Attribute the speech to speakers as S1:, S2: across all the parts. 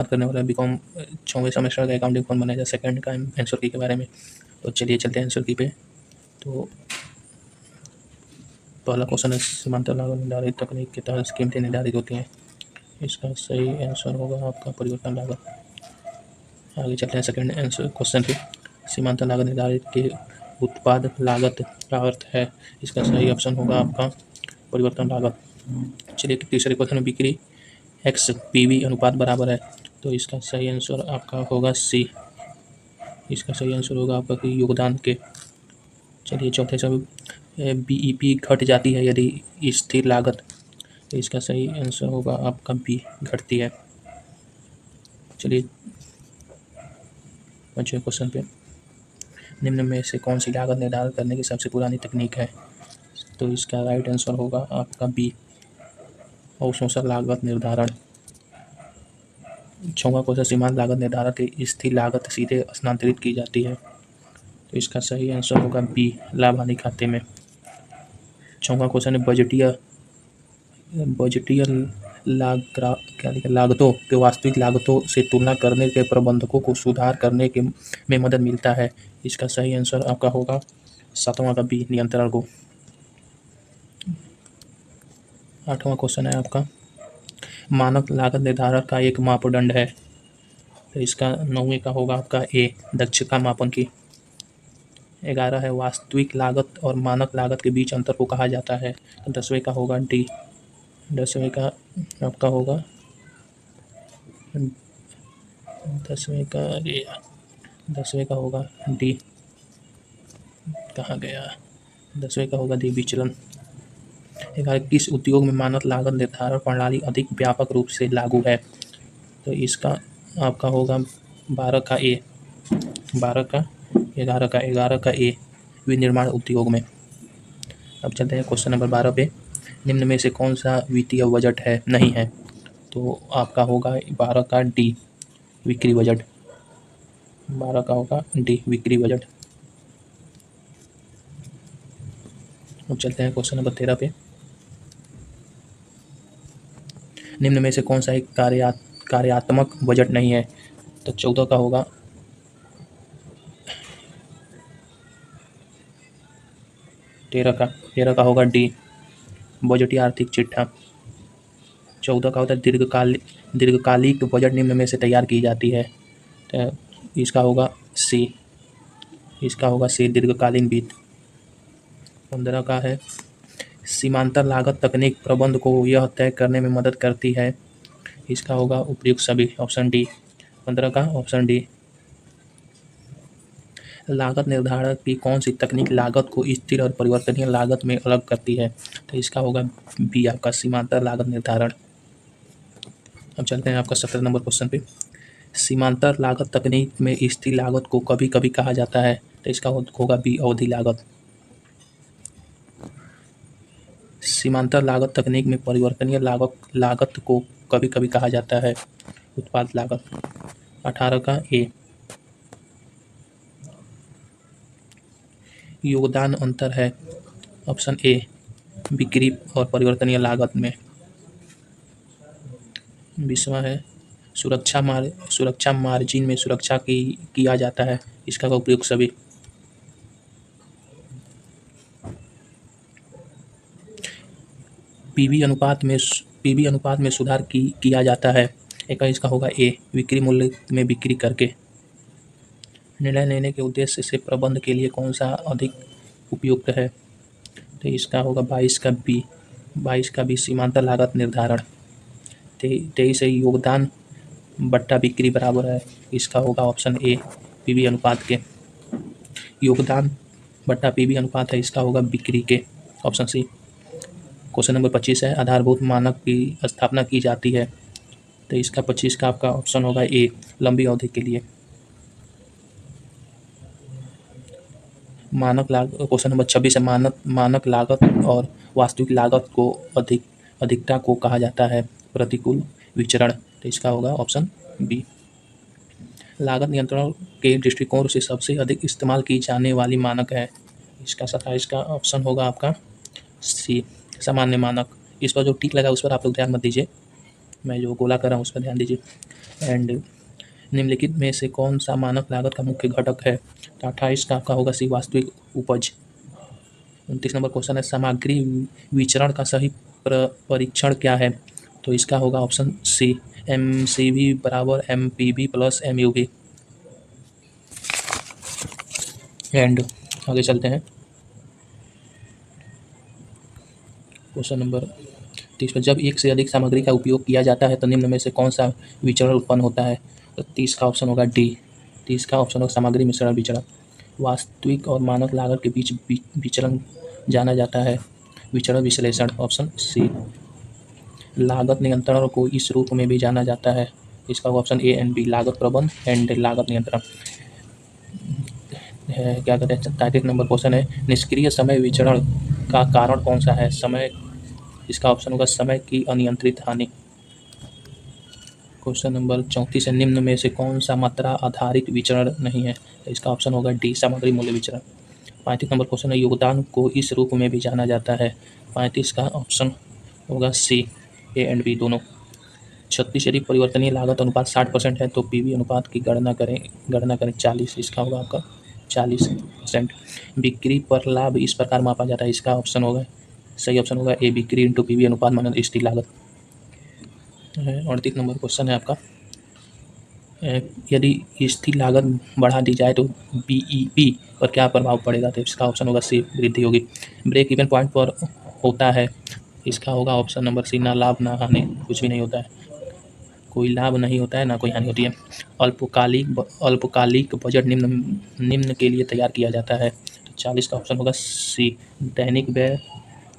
S1: बात करने वाला बीकॉम 6वें सेमेस्टर का अकाउंटिंग कौन बनाएगा सेकंड का आंसर की के बारे में। तो चलिए चलते हैं आंसर की पे। तो पहला क्वेश्चन है समांतर लागत निर्धारित तकनीक के तहत कीमतें निर्धारित होती हैं। इसका सही आंसर होगा आपका परिवर्तन लागत। आगे चलते हैं सेकंड आंसर क्वेश्चन पे। सीमांतर लागत निर्धारित के उत्पाद लागत का अर्थ है। इसका सही ऑप्शन होगा आपका परिवर्तन लागत। चलिए तीसरे क्वेश्चन में बिक्री एक्स पीवी अनुपात बराबर है। तो इसका सही आंसर आपका होगा सी। इसका सही आंसर होगा आपका कि योगदान के। चलिए चौथे सब बीईपी घट जाती है यदि स्थिर लागत। तो इसका सही आंसर होगा आपका बी घटती है। चलिए पांचवें क्वेश्चन पे निम्न में से कौन सी लागत निर्धारण करने की सबसे पुरानी तकनीक है। तो इसका राइट आंसर होगा आपका बी अवशोषण लागत निर्धारण। छठवां क्वेश्चन सीमांत लागत निर्धारण की स्थिर लागत सीधे स्थानांतरित की जाती है। तो इसका सही आंसर होगा बी लाभ हानि खाते में। छठवां क्वेश्चन है बजटीय लागतों के वास्तविक लागतों से तुलना करने के प्रबंधकों को सुधार करने के में मदद मिलता है। इसका सही आंसर आपका होगा सातवां का बी नियंत्रण को। आठवां क्वेश्चन है आपका मानक लागत निर्धारण का एक मापदंड है। तो इसका 9वें का होगा आपका ए दक्षता मापन की। 11 है वास्तविक लागत और मानक लागत के बीच अंतर को कहा जाता है। तो 10वें का होगा डी। 10वें का आपका होगा 10वें का ये 10वें का होगा डी। कहाँ गया 10वें का होगा डी विचलन। 11 किस उद्योग में मानक लागत निर्धारण प्रणाली अधिक व्यापक रूप से लागू है। तो इसका आपका होगा 12 का ए 12 का 11 का ए विनिर्माण उद्योग में। अब चलते हैं क्वेश्चन नंबर 12 पे। निम्न में से कौन सा वित्तीय बजट है नहीं है। तो आपका होगा 12 का डी बिक्री बजट। 12 का होगा डी बिक्री बजट। अब चलते हैं क्वेश्चन नंबर 13 पे। निम्न में से कौन सा एक कार्यात्मक बजट नहीं है। तो 14 का होगा 13 का होगा डी बजटीय आर्थिक चिट्ठा। 14 का होता है दीर्घकालिक बजट निम्न में से तैयार की जाती है। तो इसका होगा सी। इसका होगा सी दीर्घकालीन वित्त। 15 का है सीमांतर लागत तकनीक प्रबंध को यह तय करने में मदद करती है। इसका होगा उपयुक्त सभी ऑप्शन डी। 15 का ऑप्शन डी। लागत निर्धारण की कौन सी तकनीक लागत को स्थिर और परिवर्तनीय लागत में अलग करती है। तो इसका होगा बी आपका सीमांतर लागत निर्धारण। अब चलते हैं आपका 17 नंबर क्वेश्चन पे। सीमांतर लागत तकनीक में स्थिर लागत को कभी कभी कहा जाता है। तो इसका होगा बी अवधि लागत। सीमांतर लागत तकनीक में परिवर्तनीय लागत को कभी कभी कहा जाता है उत्पाद लागत। 18 का ए योगदान अंतर है ऑप्शन ए बिक्री और परिवर्तनीय लागत में। 20वां है सुरक्षा मार्जिन में सुरक्षा किया जाता है। इसका उपयोग सभी। पीवी अनुपात में सुधार किया जाता है। एक इसका होगा ए बिक्री मूल्य में बिक्री करके। निर्णय लेने के उद्देश्य से प्रबंध के लिए कौन सा अधिक उपयुक्त है। तो इसका होगा 22 का बी सीमांतर लागत निर्धारण। 23 योगदान बट्टा बिक्री बराबर है। इसका होगा ऑप्शन ए पीवी अनुपात के। योगदान बट्टा पीवी अनुपात है। इसका होगा बिक्री के ऑप्शन सी। क्वेश्चन नंबर 25 है आधारभूत मानक की स्थापना की जाती है। तो इसका 25 का आपका ऑप्शन होगा ए लंबी अवधि के लिए। क्वेश्चन नंबर 26 है मानक लागत और वास्तविक लागत को अधिकता को कहा जाता है प्रतिकूल विचरण। तो इसका होगा ऑप्शन बी। लागत नियंत्रण के दृष्टिकोण से सबसे अधिक इस्तेमाल की जाने वाली मानक है। इसका 27 का ऑप्शन होगा आपका सी सामान्य मानक। इस पर जो टिक लगा उस पर आप लोग ध्यान मत दीजिए। मैं जो गोला कर रहा हूँ उस पर ध्यान दीजिए। एंड निम्नलिखित में से कौन सा मानक लागत का मुख्य घटक है? तो 28 का आपका होगा सी वास्तविक उपज। 29 नंबर क्वेश्चन है सामग्री विचरण का सही परीक्षण क्या है? तो इसका होगा ऑप्शन सी MCV बराबर MPV प्लस MUV। एंड आगे चलते हैं क्वेश्चन नंबर 30 पर, जब एक से अधिक सामग्री का उपयोग किया जाता है तो निम्न में से कौन सा विचरण उत्पन्न होता है? तो 30 का ऑप्शन होगा डी। 30 का ऑप्शन होगा सामग्री मिश्रण विचरण। वास्तविक और मानक लागत के बीच विचरण जाना जाता है विचरण विश्लेषण, ऑप्शन सी। लागत नियंत्रण को इस रूप में भी जाना जाता है, इसका ऑप्शन ए एंड बी, लागत प्रबंध एंड लागत नियंत्रण है। क्या कहते हैं 33 नंबर क्वेश्चन है निष्क्रिय समय विचरण का कारण कौन सा है? समय, इसका ऑप्शन होगा समय की अनियंत्रित हानि। क्वेश्चन नंबर 34 है निम्न में से कौन सा मात्रा आधारित विचरण नहीं है? इसका ऑप्शन होगा डी, सामग्री मूल्य विचरण। 35 नंबर क्वेश्चन है योगदान को इस रूप में भी जाना जाता है। 35 का ऑप्शन होगा सी, ए एंड बी दोनों। 36 यदि परिवर्तनीय लागत अनुपात 60% है तो पीवी अनुपात की गणना करें 40, इसका होगा आपका 40%। बिक्री पर लाभ इस प्रकार मापा जाता है, इसका ऑप्शन होगा सही ऑप्शन होगा ए, बिक्री इंटू पीवी अनुपात माइनस स्थिर लागत। 38 नंबर क्वेश्चन है आपका यदि स्थिर लागत बढ़ा दी जाए तो BEP पर क्या प्रभाव पड़ेगा? तो इसका ऑप्शन होगा सी, वृद्धि होगी। ब्रेक इवन पॉइंट पर होता है, इसका होगा ऑप्शन नंबर सी, ना लाभ ना हानि, कुछ भी नहीं होता है, कोई लाभ नहीं होता है ना कोई हानि होती है। अल्पकालिक बजट निम्न के लिए तैयार किया जाता है, तो 40 का ऑप्शन होगा सी, दैनिक व्यय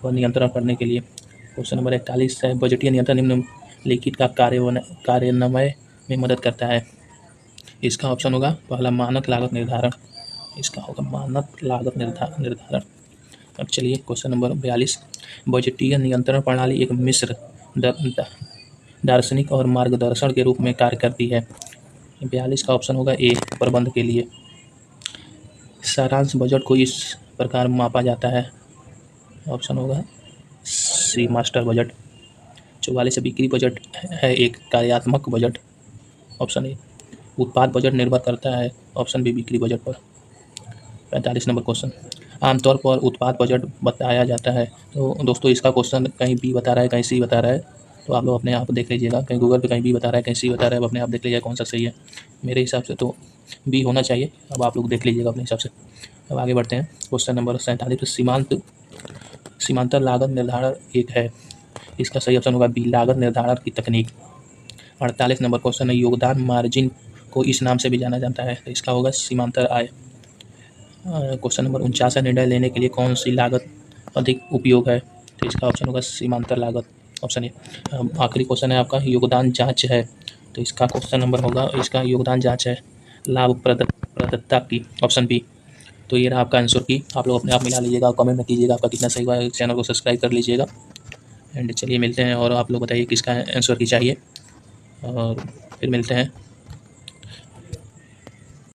S1: पर नियंत्रण करने के लिए। क्वेश्चन नंबर 41 है बजटीय नियंत्रण निम्नलिखित का कार्यान्वयन में मदद करता है, इसका ऑप्शन होगा पहला मानक लागत निर्धारण, इसका होगा मानक लागत निर्धारण। अब चलिए क्वेश्चन नंबर 42 बजटीय नियंत्रण प्रणाली एक मिश्र दार्शनिक और मार्गदर्शन के रूप में कार्य करती है। 42 का ऑप्शन होगा ए, प्रबंध के लिए। सारांश बजट को इस प्रकार मापा जाता है, ऑप्शन होगा सी, मास्टर बजट। 44 बिक्री बजट है एक कार्यात्मक बजट, ऑप्शन ए। उत्पाद बजट निर्भर करता है, ऑप्शन बी, बिक्री बजट पर। 45 नंबर क्वेश्चन आमतौर पर उत्पाद बजट बताया जाता है, तो दोस्तों इसका क्वेश्चन कहीं बी बता रहा है कहीं सी बता रहा है, तो आप लोग अपने आप देख लीजिएगा, कहीं गूगल पे कहीं बी बता रहा है कहीं सी बता रहा है, अब अपने आप देख लीजिएगा कौन सा सही है। मेरे हिसाब से तो बी होना चाहिए, अब आप लोग देख लीजिएगा अपने हिसाब से। अब आगे बढ़ते हैं क्वेश्चन नंबर 47 सीमांतर लागत निर्धारण एक है, इसका सही ऑप्शन होगा बी, लागत निर्धारण की तकनीक। 48 नंबर क्वेश्चन है योगदान मार्जिन को इस नाम से भी जाना जाता है, तो इसका होगा सीमांतर आय। क्वेश्चन नंबर 49 है निर्णय लेने के लिए कौन सी लागत अधिक उपयोग है, तो इसका ऑप्शन होगा सीमांतर लागत, ऑप्शन ए। आखिरी क्वेश्चन है आपका योगदान जांच है, तो इसका क्वेश्चन नंबर होगा इसका योगदान जांच है लाभप्रदता की, ऑप्शन बी। तो ये रहा आपका आंसर की, आप लोग अपने आप मिला लीजिएगा, कमेंट में कीजिएगा आपका कितना सही हुआ, चैनल को सब्सक्राइब कर लीजिएगा। एंड चलिए मिलते हैं और आप लोग बताइए किसका आंसर की चाहिए, और फिर मिलते हैं।